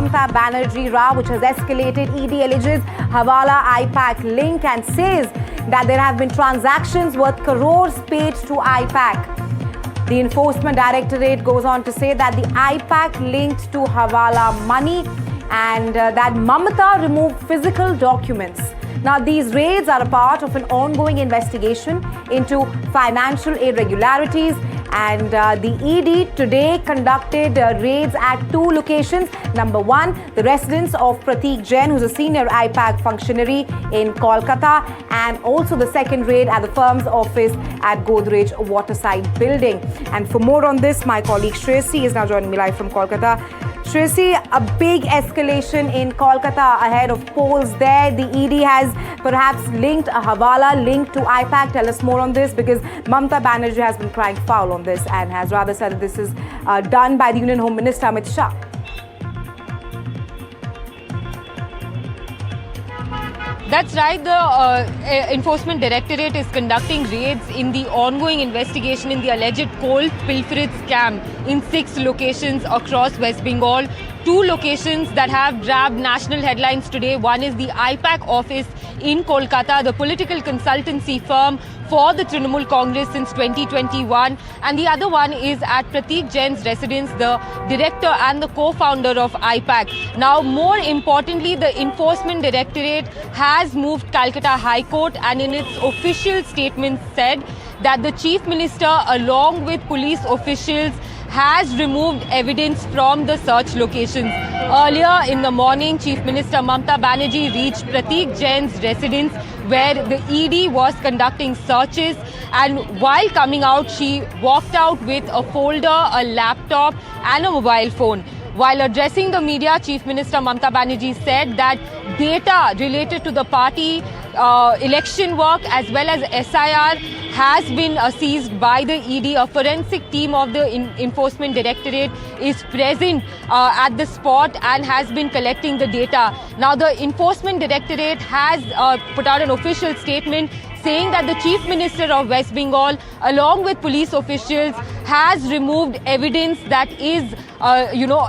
Mamata Banerjee Rao, which has escalated. ED alleges Hawala IPAC link and says that there have been transactions worth crores paid to IPAC. The Enforcement Directorate goes on to say that the IPAC linked to Hawala money and that Mamata removed physical documents. Now, these raids are a part of an ongoing investigation into financial irregularities, and the ED today conducted raids at two locations. Number one, the residence of Pratik Jain, who's a senior IPAC functionary in Kolkata, and also the second raid at the firm's office at Godrej Waterside Building. And for more on this, my colleague Shreyasi is now joining me live from Kolkata. Shreyasi, a big escalation in Kolkata ahead of polls there. The ED has perhaps linked a Hawala link to IPAC. Tell us more on this, because Mamata Banerjee has been crying foul on this and has rather said that this is done by the Union Home Minister Amit Shah. That's right. The Enforcement Directorate is conducting raids in the ongoing investigation in the alleged coal pilferage scam in 6 locations across West Bengal. 2 locations that have grabbed national headlines today. One is the IPAC office in Kolkata, the political consultancy firm for the Trinamool Congress since 2021. And the other one is at Pratik Jain's residence, the director and the co-founder of IPAC. Now, more importantly, the Enforcement Directorate has moved Calcutta High Court and in its official statement said that the Chief Minister, along with police officials, has removed evidence from the search locations. Earlier in the morning, Chief Minister Mamata Banerjee reached Pratik Jain's residence where the ED was conducting searches, and while coming out, she walked out with a folder, a laptop and a mobile phone. While addressing the media, Chief Minister Mamata Banerjee said that data related to the party election work as well as SIR has been seized by the ED. A forensic team of the Enforcement Directorate is present at the spot and has been collecting the data. Now, the Enforcement Directorate has put out an official statement saying that the Chief Minister of West Bengal, along with police officials, has removed evidence that is,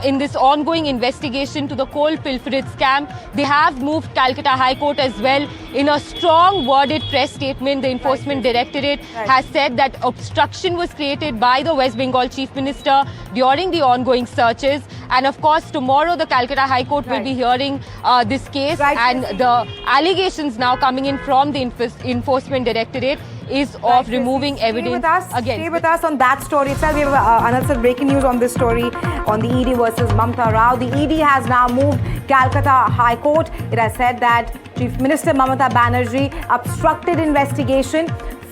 in this ongoing investigation to the coal pilferage scam. They have moved Calcutta High Court as well. In a strong worded press statement, the Enforcement Directorate has said that obstruction was created by the West Bengal Chief Minister during the ongoing searches. And of course, tomorrow the Calcutta High Court will be hearing this case, and the allegations now coming in from the Enforcement Directorate is of removing evidence against. Stay with us on that story itself. We have another breaking news on this story on the ED versus Mamata Rao. The ED has now moved Calcutta High Court. It has said that Chief Minister Mamata Banerjee obstructed investigation,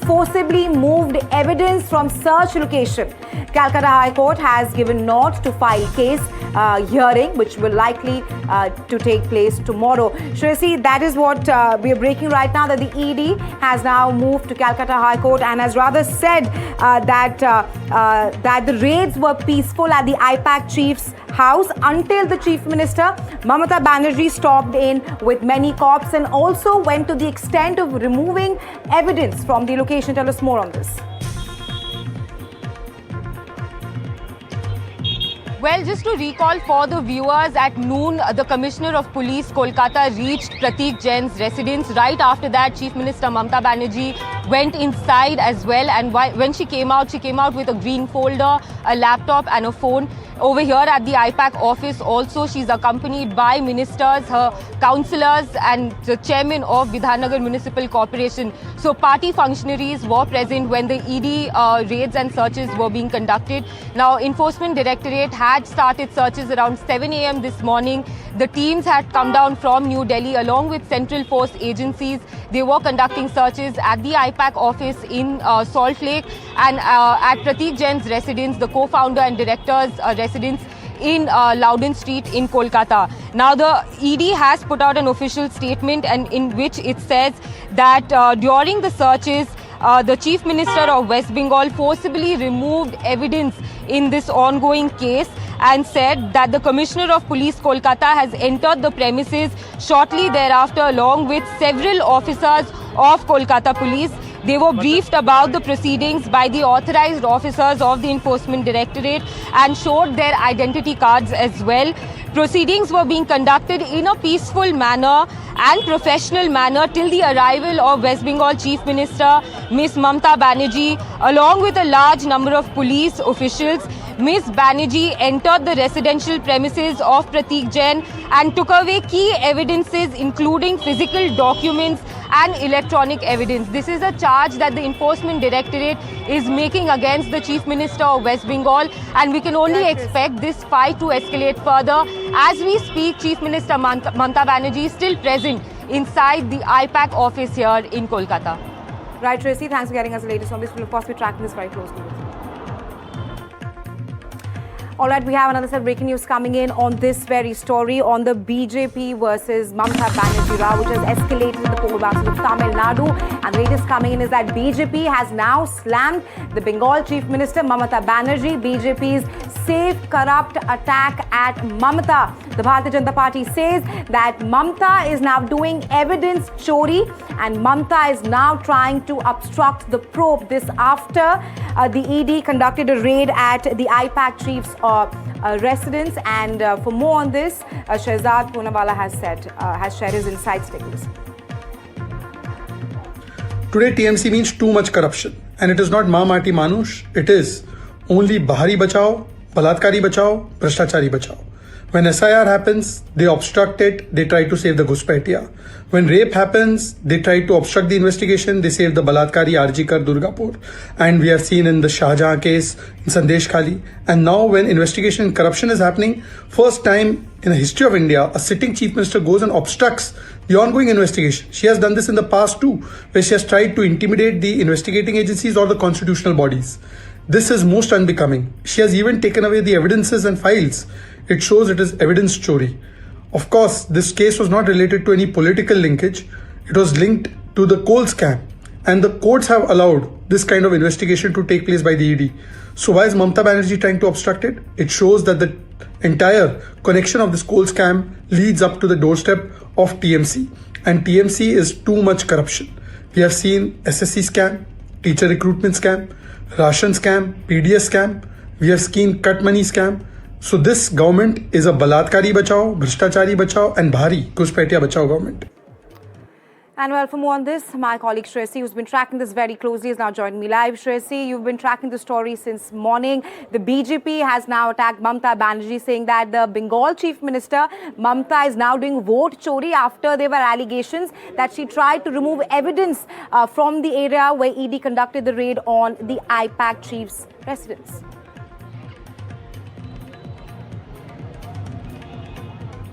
forcibly moved evidence from search location. Calcutta High Court has given nod to file case hearing, which will likely to take place tomorrow. Shreyasi, that is what we are breaking right now, that the ED has now moved to Calcutta High Court and has rather said that the raids were peaceful at the IPAC chief's house until the Chief Minister Mamata Banerjee stopped in with many cops and also went to the extent of removing evidence from the location. Tell us more on this. Well, just to recall for the viewers, at noon, the Commissioner of Police, Kolkata, reached Pratik Jain's residence. Right after that, Chief Minister Mamata Banerjee went inside as well. And when she came out with a green folder, a laptop and a phone. Over here at the IPAC office also, she's accompanied by ministers, her councillors and the chairman of Vidhannagar Municipal Corporation. So party functionaries were present when the ED raids and searches were being conducted. Now, Enforcement Directorate had started searches around 7 a.m. this morning. The teams had come down from New Delhi along with Central Force agencies. They were conducting searches at the IPAC office in Salt Lake and at Pratik Jain's residence, the co-founder and director's residence in Loudon Street in Kolkata. Now, the ED has put out an official statement and in which it says that during the searches, the Chief Minister of West Bengal forcibly removed evidence in this ongoing case and said that the Commissioner of Police Kolkata has entered the premises shortly thereafter along with several officers of Kolkata Police. They were briefed about the proceedings by the authorized officers of the Enforcement Directorate and showed their identity cards as well. Proceedings were being conducted in a peaceful manner and professional manner till the arrival of West Bengal Chief Minister Ms. Mamata Banerjee, along with a large number of police officials. Ms. Banerjee entered the residential premises of Pratik Jain and took away key evidences including physical documents and electronic evidence. This is a charge that the Enforcement Directorate is making against the Chief Minister of West Bengal, and we can only expect this fight to escalate further. As we speak, Chief Minister Mamata Banerjee is still present inside the IPAC office here in Kolkata. Right, Tracy, thanks for getting us the latest on this. We'll of course be tracking this very closely with you. All right, we have another set of breaking news coming in on this very story on the BJP versus Mamata Banerjee row, which has escalated in the poll boxes of Tamil Nadu. And the latest coming in is that BJP has now slammed the Bengal Chief Minister Mamata Banerjee. BJP's safe corrupt attack at Mamata. The Bharatiya Janata Party says that Mamata is now doing evidence chori and Mamata is now trying to obstruct the probe. This after the ED conducted a raid at the IPAC chief's residence. And for more on this, Shehzad Poonawalla has shared his insights. Take a listen. Today TMC means too much corruption, and it is not Ma Mati Manush, it is only Bahari Bachao, Balatkari Bachao, Bhrashtachari Bachao. When SIR happens, they obstruct it, they try to save the Ghuspaitiya. When rape happens, they try to obstruct the investigation, they save the Balatkari, Arjikar, Durgapur. And we have seen in the Shahjahan case, in Sandesh Khali. And now when investigation and corruption is happening, first time in the history of India, a sitting chief minister goes and obstructs the ongoing investigation. She has done this in the past too, where she has tried to intimidate the investigating agencies or the constitutional bodies. This is most unbecoming. She has even taken away the evidences and files. It shows it is evidence chori. Of course, this case was not related to any political linkage. It was linked to the coal scam. And the courts have allowed this kind of investigation to take place by the ED. So why is Mamata Banerjee trying to obstruct it? It shows that the entire connection of this coal scam leads up to the doorstep of TMC. And TMC is too much corruption. We have seen SSC scam, teacher recruitment scam, ration scam, PDS scam. We have seen cut money scam. So this government is a Balatkari Bachao, Bhrashtachari Bachao and Bhari Ghuspaitiya Bachao government. And well, for more on this, my colleague Shresi, who's been tracking this very closely, is now joining me live. Shresi, you've been tracking the story since morning. The BJP has now attacked Mamata Banerjee, saying that the Bengal Chief Minister, Mamata, is now doing vote chori after there were allegations that she tried to remove evidence from the area where ED conducted the raid on the IPAC chief's residence.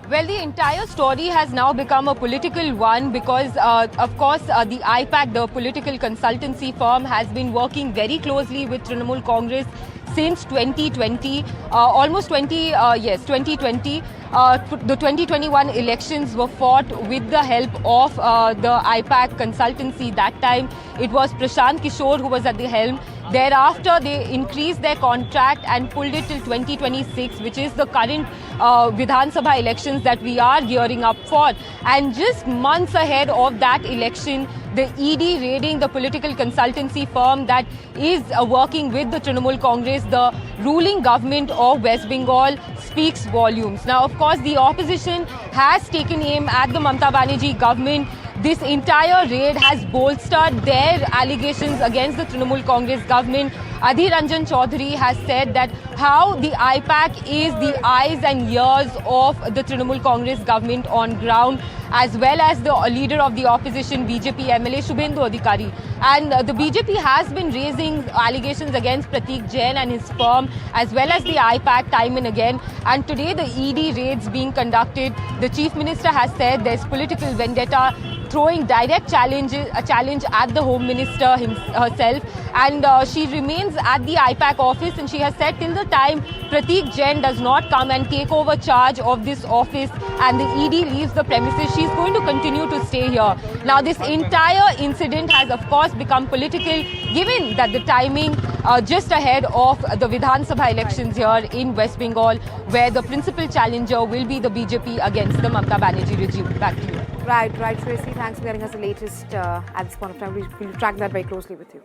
Well, the entire story has now become a political one because, of course, the IPAC, the political consultancy firm, has been working very closely with Trinamool Congress since 2020, almost 2020. The 2021 elections were fought with the help of the IPAC consultancy. That time, it was Prashant Kishore who was at the helm. Thereafter, they increased their contract and pulled it till 2026, which is the current Vidhan Sabha elections that we are gearing up for. And just months ahead of that election, the ED raiding the political consultancy firm that is working with the Trinamool Congress, the ruling government of West Bengal, speaks volumes. Now, of course, the opposition has taken aim at the Mamata Banerjee government. This entire raid has bolstered their allegations against the Trinamool Congress government. Adhir Ranjan Chaudhary has said that how the IPAC is the eyes and ears of the Trinamool Congress government on ground, as well as the leader of the opposition BJP MLA Shubhendu Adhikari. And the BJP has been raising allegations against Pratik Jain and his firm, as well as the IPAC time and again. And today the ED raids being conducted. The Chief Minister has said there's political vendetta, throwing direct challenge at the Home Minister herself, and she remains at the IPAC office, and she has said till the time Pratik Jain does not come and take over charge of this office and the ED leaves the premises, she's going to continue to stay here. Now, this entire incident has of course become political, given that the timing just ahead of the Vidhan Sabha elections here in West Bengal, where the principal challenger will be the BJP against the Mamata Banerjee regime. Back to you. Right, Tracy. Thanks for getting us the latest at this point of time. We'll track that very closely with you.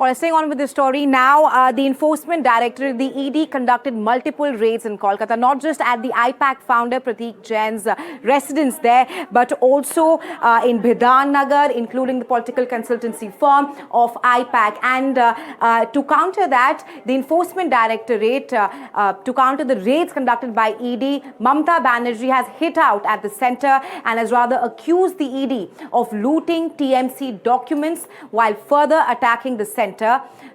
All right, staying on with the story now, the Enforcement Directorate, the ED, conducted multiple raids in Kolkata, not just at the IPAC founder Prateek Jain's residence there, but also in Bidhan Nagar, including the political consultancy firm of IPAC. And to counter that, the Enforcement Directorate, to counter the raids conducted by ED, Mamata Banerjee has hit out at the centre and has rather accused the ED of looting TMC documents while further attacking the centre.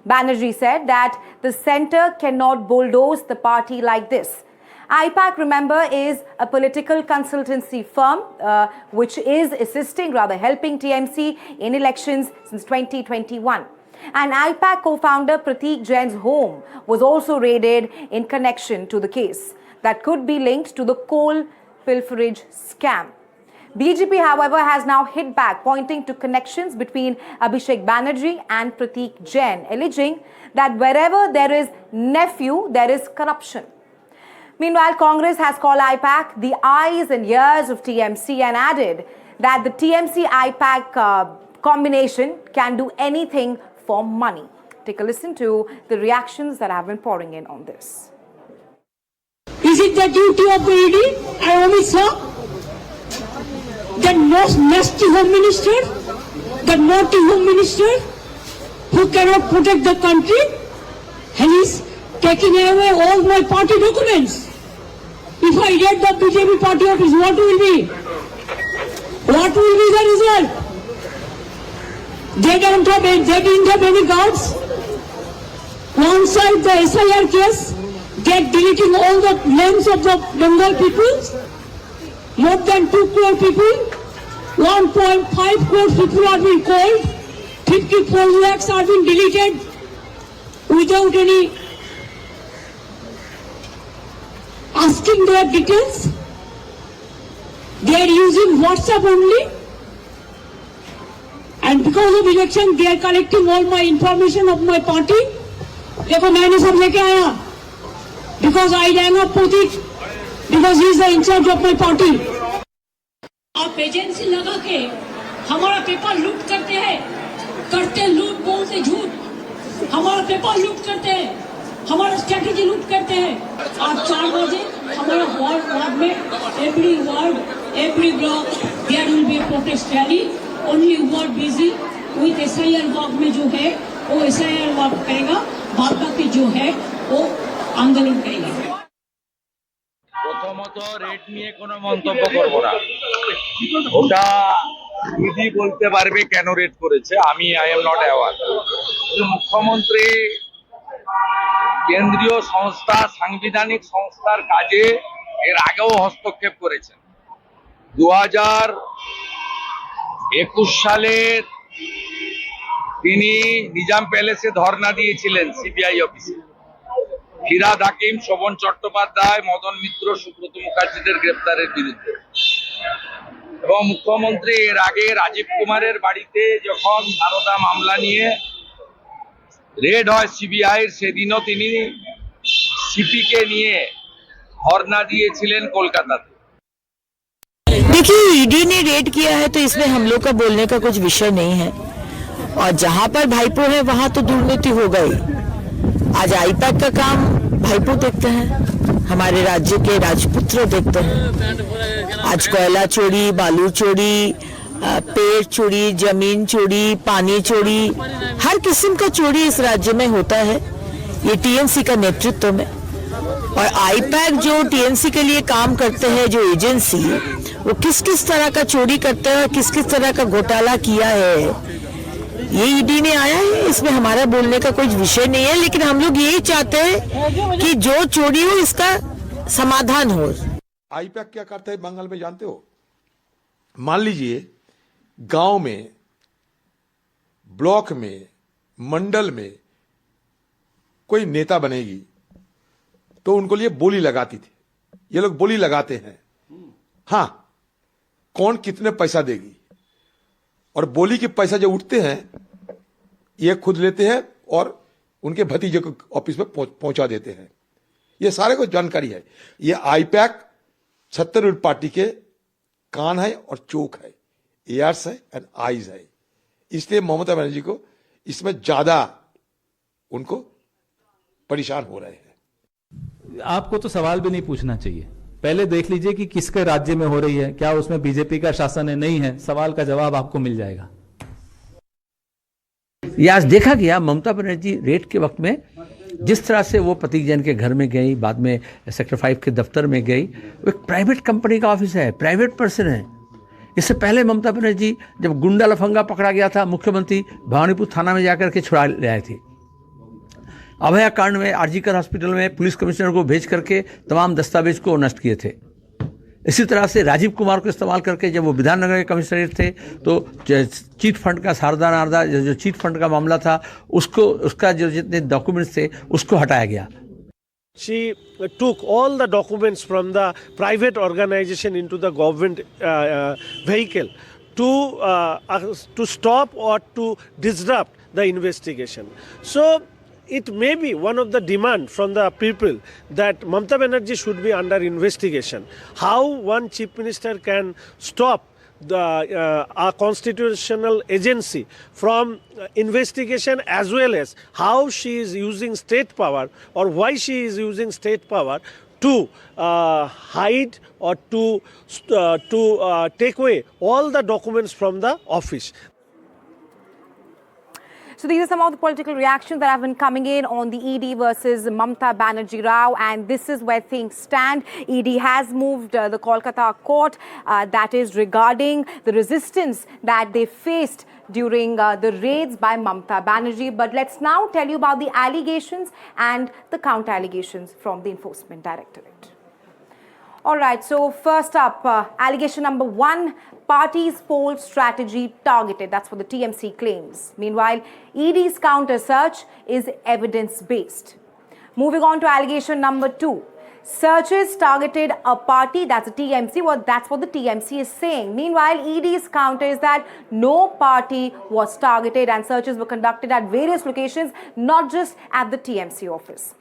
Banerjee said that the centre cannot bulldoze the party like this. IPAC, remember, is a political consultancy firm which is helping TMC in elections since 2021. And IPAC co-founder Prateek Jain's home was also raided in connection to the case that could be linked to the coal pilferage scam. BJP, however, has now hit back, pointing to connections between Abhishek Banerjee and Prateek Jain, alleging that wherever there is nephew, there is corruption. Meanwhile, Congress has called IPAC the eyes and ears of TMC and added that the TMC-IPAC combination can do anything for money. Take a listen to the reactions that have been pouring in on this. Is it the duty of the ED and Amit Shah? The most nasty home minister, the naughty home minister, who cannot protect the country, and he's taking away all my party documents. If I get the BJP party office, what will be? What will be the result? They didn't have any guards. One side the SIR case, they're deleting all the names of the Bengal people. More than 2 crore people, 1.5 crore people are being called, 54 lakhs are being deleted without any asking their details. They are using WhatsApp only, and because of election they are collecting all my information of my party. देखो मैंने सब लेके आया, because I rang up Prateek, because he is the in charge of my party. आप agency लगा के हमारा paper लूट करते हैं, करते लूट बोलते झूठ, हमारा पेपर लूट करते हैं, हमारा स्ट्रेटेजी लूट करते हैं। आज 4 बजे हमारा वार्ड में every ward, every block there will be protest rally. Only ward busy with SIR work में जो है वो SIR वर्क करेगा, बाद बाकी जो है वो आंदोलन करेगा। প্রথমত রেট নিয়ে কোনো মন্তব্য করব না, ওটা ইডি বলতে পারবে কেন রেট করেছে, আমি আই এম নট অ্যাওয়ার। মুখ্যমন্ত্রী কেন্দ্রীয় সংস্থা, সাংবিধানিক সংস্থার কাজে এর আগেও হস্তক্ষেপ করেছেন। 2021 সালে তিনি নিজাম প্যালেসে ধর্ণা দিয়েছিলেন সিবিআই অফিসে। ফিরাদ হাকিম, শোভন চট্টোপাধ্যায়, মদন মিত্র, সুব্রত মুখার্জিদের গ্রেপ্তারের বিরুদ্ধে। এবং মুখ্যমন্ত্রী এর আগে রাজীব কুমারের বাড়িতে যখন সারদা মামলা নিয়ে রেড হয় সিবিআইয়ের, সেদিনও তিনি সিপিকে নিয়ে ধর্ণা দিয়েছিলেন কলকাতাতে। देखिए, ईडी ने रेड किया है तो इसमें हम लोग का बोलने का कुछ विषय नहीं है, और जहां पर भाईपो है वहां तो दुर्नीति हो गई। आज आईपैक का काम भाईपो देखते हैं, हमारे राज्य के राजपुत्र देखते हैं। आज कोयला चोरी, बालू चोरी, पेड़ चोरी, जमीन चोरी, पानी चोरी, हर किस्म का चोरी इस राज्य में होता है, ये टीएमसी का नेतृत्व में। और आईपैक जो टीएमसी के लिए काम करते हैं, जो एजेंसी, वो किस किस तरह का चोरी करते हैं और किस किस तरह का घोटाला किया है, ये ईडी में आया है। इसमें हमारा बोलने का कोई विषय नहीं है, लेकिन हम लोग यही चाहते हैं कि जो चोरी हो इसका समाधान हो। आईपैक क्या करता है बंगाल में जानते हो? मान लीजिए गांव में, ब्लॉक में, मंडल में कोई नेता बनेगी तो उनको लिए बोली लगाती थी। ये लोग बोली लगाते हैं, हाँ, कौन कितने पैसा देगी, और बोली के पैसा जो उठते हैं ये खुद लेते हैं और उनके भतीजे को ऑफिस में पहुंचा देते हैं। ये सारे को जानकारी है। ये आईपैक छत्तीसगढ़ पार्टी के कान है और चोक है, ears है एंड आईज है। इसलिए ममता बनर्जी को इसमें ज्यादा उनको परेशान हो रहे हैं। आपको तो सवाल भी नहीं पूछना चाहिए, पहले देख लीजिए कि किसके राज्य में हो रही है, क्या उसमें बीजेपी का शासन है, नहीं है, सवाल का जवाब आपको मिल जाएगा। ये आज देखा गया ममता बनर्जी रेड के वक्त में जिस तरह से वो प्रतीक जैन के घर में गई, बाद में सेक्टर 5 के दफ्तर में गई। वो एक प्राइवेट कंपनी का ऑफिस है, प्राइवेट पर्सन है। इससे पहले ममता बनर्जी जब गुंडा लफंगा पकड़ा गया था, मुख्यमंत्री भवानीपुर थाना में जाकर के छुड़ा ले आए थे। अभया कांड में आरजीकर हॉस्पिटल में पुलिस कमिश्नर को भेज करके तमाम दस्तावेज को नष्ट किए थे। इसी तरह से राजीव कुमार को इस्तेमाल करके जब वो विधाननगर के कमिश्नरेट थे तो चीट फंड का शारदा नारदा जो चीट फंड का मामला था उसका जो जितने डॉक्यूमेंट्स थे उसको हटाया गया। She took all the documents from the private organization into the government vehicle to stop or to disrupt the investigation. So it may be one of the demand from the people that Mamata Banerjee should be under investigation. How one chief minister can stop our constitutional agency from investigation, as well as how she is using state power or why she is using state power to hide or to take away all the documents from the office. So these are some of the political reactions that have been coming in on the ED versus Mamata Banerjee Rao, and this is where things stand. ED has moved the Kolkata court, that is regarding the resistance that they faced during the raids by Mamata Banerjee. But let's now tell you about the allegations and the counter allegations from the Enforcement Directorate. All right, so first up, allegation number 1, party's poll strategy targeted. That's what the TMC claims. Meanwhile, ED's counter search is evidence-based. Moving on to allegation number 2, searches targeted a party, that's the TMC. Well, that's what the TMC is saying. Meanwhile, ED's counter is that no party was targeted and searches were conducted at various locations, not just at the TMC office.